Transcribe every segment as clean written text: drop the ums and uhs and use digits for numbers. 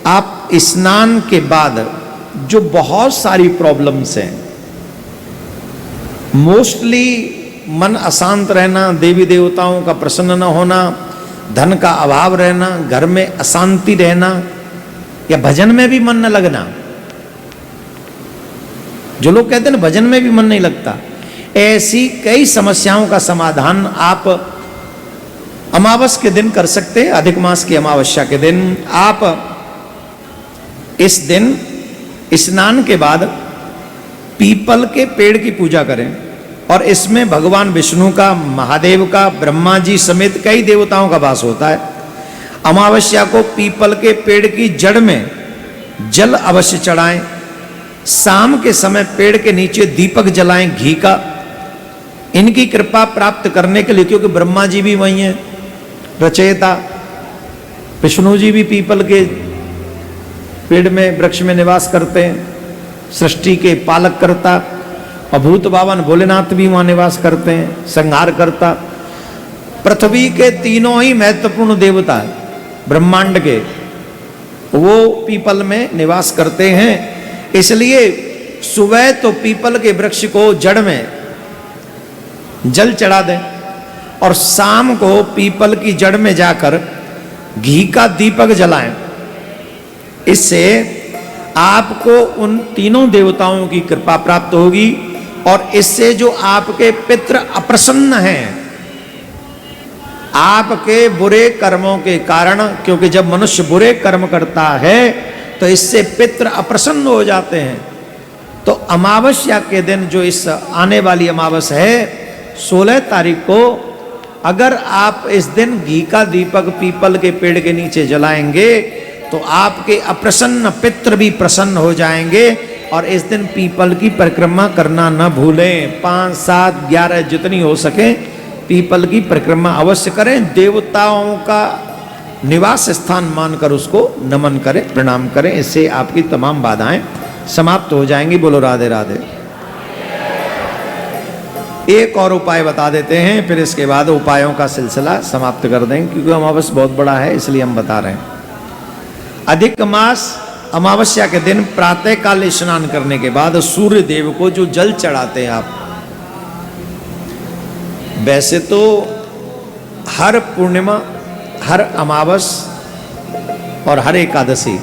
आप स्नान के बाद जो बहुत सारी प्रॉब्लम्स हैं, मोस्टली मन अशांत रहना, देवी देवताओं का प्रसन्न न होना, धन का अभाव रहना, घर में अशांति रहना, या भजन में भी मन न लगना। जो लोग कहते हैं ना भजन में भी मन नहीं लगता, ऐसी कई समस्याओं का समाधान आप अमावस के दिन कर सकते हैं। अधिक मास की अमावस्या के दिन आप इस दिन स्नान के बाद पीपल के पेड़ की पूजा करें, और इसमें भगवान विष्णु का, महादेव का, ब्रह्मा जी समेत कई देवताओं का वास होता है। अमावस्या को पीपल के पेड़ की जड़ में जल अवश्य चढ़ाएं। शाम के समय पेड़ के नीचे दीपक जलाएं घी का, इनकी कृपा प्राप्त करने के लिए, क्योंकि ब्रह्मा जी भी वही हैं रचयिता, विष्णु जी भी पीपल के पेड़ में, वृक्ष में निवास करते हैं, सृष्टि के पालक करता, और भूत बावन भोलेनाथ भी वहां निवास करते हैं, संहार करता। पृथ्वी के तीनों ही महत्वपूर्ण देवता ब्रह्मांड के, वो पीपल में निवास करते हैं। इसलिए सुबह तो पीपल के वृक्ष को जड़ में जल चढ़ा दें, और शाम को पीपल की जड़ में जाकर घी का दीपक जलाएं। इससे आपको उन तीनों देवताओं की कृपा प्राप्त होगी, और इससे जो आपके पितृ अप्रसन्न हैं, आपके बुरे कर्मों के कारण, क्योंकि जब मनुष्य बुरे कर्म करता है तो इससे पितृ अप्रसन्न हो जाते हैं। तो अमावस्या के दिन, जो इस आने वाली अमावस है 16 तारीख को, अगर आप इस दिन घी का दीपक पीपल के पेड़ के नीचे जलाएंगे तो आपके अप्रसन्न पितृ भी प्रसन्न हो जाएंगे। और इस दिन पीपल की परिक्रमा करना न भूलें। 5, 7, 11 जितनी हो सके पीपल की परिक्रमा अवश्य करें। देवताओं का निवास स्थान मानकर उसको नमन करें, प्रणाम करें। इससे आपकी तमाम बाधाएं समाप्त हो जाएंगी। बोलो राधे राधे। एक और उपाय बता देते हैं, फिर इसके बाद उपायों का सिलसिला समाप्त कर देंगे, क्योंकि अमावस बहुत बड़ा है इसलिए हम बता रहे हैं। अधिक मास अमावस्या के दिन प्रातः काल स्नान करने के बाद सूर्य देव को जो जल चढ़ाते हैं आप, वैसे तो हर पूर्णिमा, हर अमावस और हर एकादशी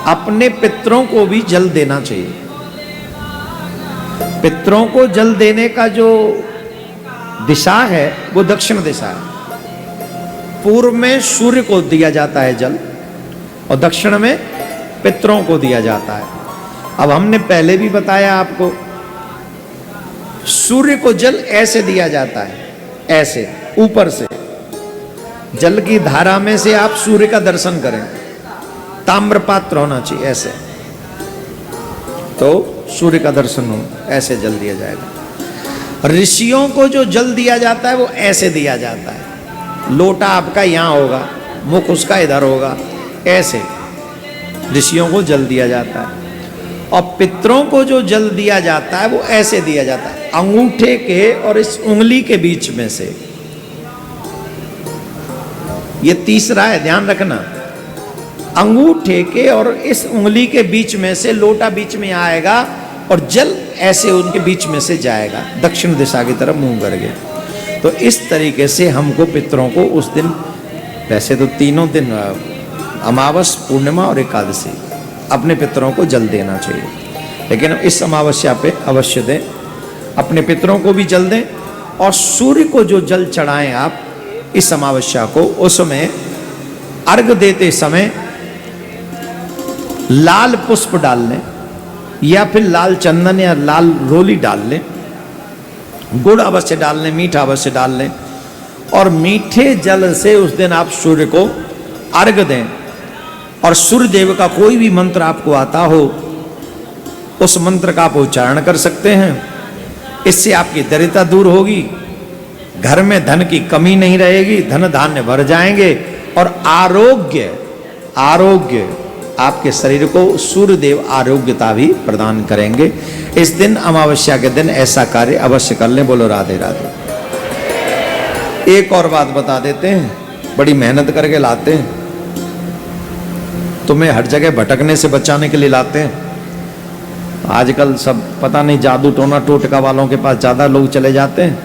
अपने पितरों को भी जल देना चाहिए। पितरों को जल देने का जो दिशा है वो दक्षिण दिशा है। पूर्व में सूर्य को दिया जाता है जल, और दक्षिण में पितरों को दिया जाता है। अब हमने पहले भी बताया आपको, सूर्य को जल ऐसे दिया जाता है, ऐसे ऊपर से जल की धारा में से आप सूर्य का दर्शन करें। ताम्र पात्र होना चाहिए ऐसे, तो सूर्य का दर्शन हो, ऐसे जल दिया जाएगा। ऋषियों को जो जल दिया जाता है वो ऐसे दिया जाता है। लोटा आपका यहाँ होगा, मुख उसका इधर होगा, ऐसे ऋषियों को जल दिया जाता है। और पितरों को जो जल दिया जाता है वो ऐसे दिया जाता है, अंगूठे के और इस उंगली के बीच में से। ये तीसरा है, ध्यान रखना। अंगूठे के और इस उंगली के बीच में से लोटा बीच में आएगा, और जल ऐसे उनके बीच में से जाएगा दक्षिण दिशा की तरफ मुंह करके। तो इस तरीके से हमको पितरों को उस दिन, वैसे तो तीनों दिन अमावस, पूर्णिमा और एकादशी, अपने पितरों को जल देना चाहिए, लेकिन इस अमावस्या पे अवश्य दें। अपने पितरों को भी जल दें, और सूर्य को जो जल चढ़ाएं आप इस अमावस्या को, उसमें अर्घ देते समय लाल पुष्प डाल लें, या फिर लाल चंदन या लाल रोली डाल लें। गुड़ अवश्य डाल लें, मीठा अवश्य डाल लें, और मीठे जल से उस दिन आप सूर्य को अर्घ दें। और सूर्य देव का कोई भी मंत्र आपको आता हो, उस मंत्र का आप उच्चारण कर सकते हैं। इससे आपकी दरिद्रता दूर होगी, घर में धन की कमी नहीं रहेगी, धन धान्य भर जाएंगे, और आरोग्य आपके शरीर को सूर्य देव आरोग्यता भी प्रदान करेंगे। इस दिन, अमावस्या के दिन, ऐसा कार्य अवश्य कर लें। बोलो राधे राधे। एक और बात बता देते हैं, बड़ी मेहनत करके लाते हैं। तुम्हें हर जगह भटकने से बचाने के लिए लाते हैं। आजकल सब पता नहीं जादू टोना टोटका वालों के पास ज़्यादा लोग चले जाते हैं,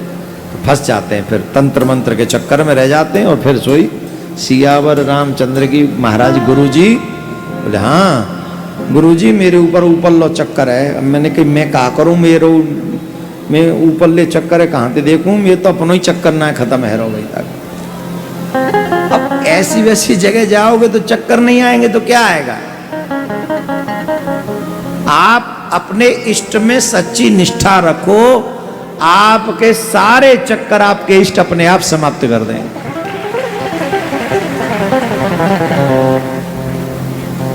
तो फंस जाते हैं, फिर तंत्र मंत्र के चक्कर में रह जाते हैं। और फिर सोई सियावर रामचंद्र की महाराज गुरुजी बोले हाँ गुरुजी मेरे ऊपर लो चक्कर है। अब मैंने कही मैं क्या करूँ, मैं ऊपर ले चक्कर है कहाँ से देखूँ, ये तो अपनों ही चक्कर ना खत्म है रो भाई तक। अब ऐसी वैसी जगह जाओगे तो चक्कर नहीं आएंगे तो क्या आएगा। आप अपने इष्ट में सच्ची निष्ठा रखो, आपके सारे चक्कर आपके इष्ट अपने आप समाप्त कर देंगे।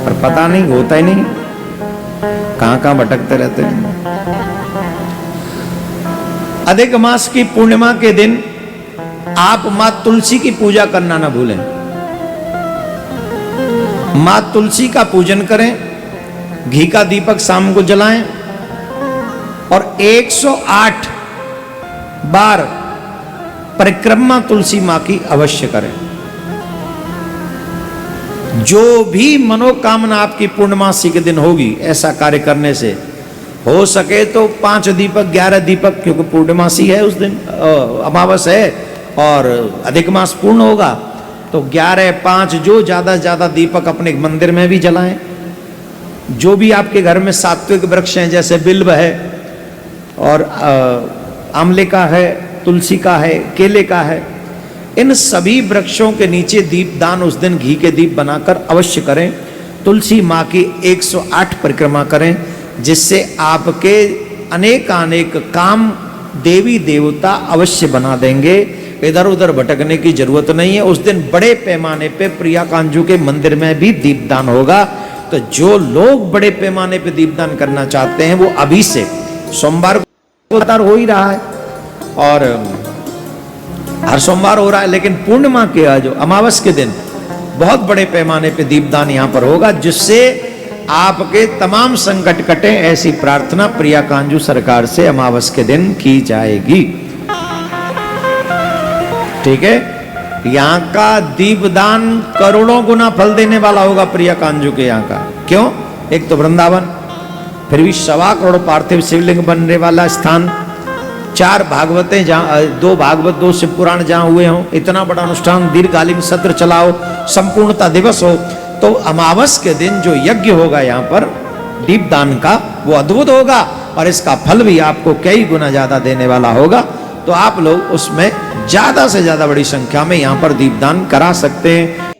पर पता नहीं, होता ही नहीं, कहां कहां भटकते रहते हैं। अधिक मास की पूर्णिमा के दिन आप मां तुलसी की पूजा करना ना भूलें। मां तुलसी का पूजन करें, घी का दीपक शाम को जलाएं और 108 बार परिक्रमा तुलसी मां की अवश्य करें। जो भी मनोकामना आपकी पूर्णमासी के दिन होगी, ऐसा कार्य करने से हो सके तो 5 दीपक 11 दीपक, क्योंकि पूर्णमासी है उस दिन, अमावस है और अधिक मास पूर्ण होगा, तो 11 5 जो ज्यादा से ज्यादा दीपक अपने मंदिर में भी जलाएं। जो भी आपके घर में सात्विक वृक्ष हैं, जैसे बिल्व है और आंवले का है, तुलसी का है, केले का है, इन सभी वृक्षों के नीचे दीपदान उस दिन घी के दीप बनाकर अवश्य करें। तुलसी माँ की 108 परिक्रमा करें, जिससे आपके अनेकानेक काम देवी देवता अवश्य बना देंगे। इधर उधर भटकने की जरूरत नहीं है। उस दिन बड़े पैमाने पे प्रिया कांजू के मंदिर में भी दीपदान होगा। तो जो लोग बड़े पैमाने पे दीपदान करना चाहते हैं वो अभी से, सोमवार को हो ही रहा है और हर सोमवार हो रहा है, लेकिन पूर्णिमा के जो अमावस के दिन बहुत बड़े पैमाने पे दीपदान यहाँ पर होगा, जिससे आपके तमाम संकट कटे। ऐसी प्रार्थना प्रिया कांजू सरकार से अमावस के दिन की जाएगी। ठीक है, यहाँ का दीपदान करोड़ों गुना फल देने वाला होगा प्रिया कांजू के यहाँ का। क्यों? एक तो वृंदावन, फिर भी 1.25 करोड़ पार्थिव शिवलिंग बनने वाला स्थान, 4 भागवतें जहाँ, 2 भागवत 2 शिव पुराण जहाँ हुए हों, इतना बड़ा अनुष्ठान, दीर्घकालीन सत्र चलाओ, संपूर्णता दिवस हो, तो अमावस के दिन जो यज्ञ होगा यहाँ पर दीपदान का, वो अद्भुत होगा और इसका फल भी आपको कई गुना ज्यादा देने वाला होगा। तो आप लोग उसमें ज्यादा से ज्यादा बड़ी संख्या में यहाँ पर दीपदान करा सकते हैं।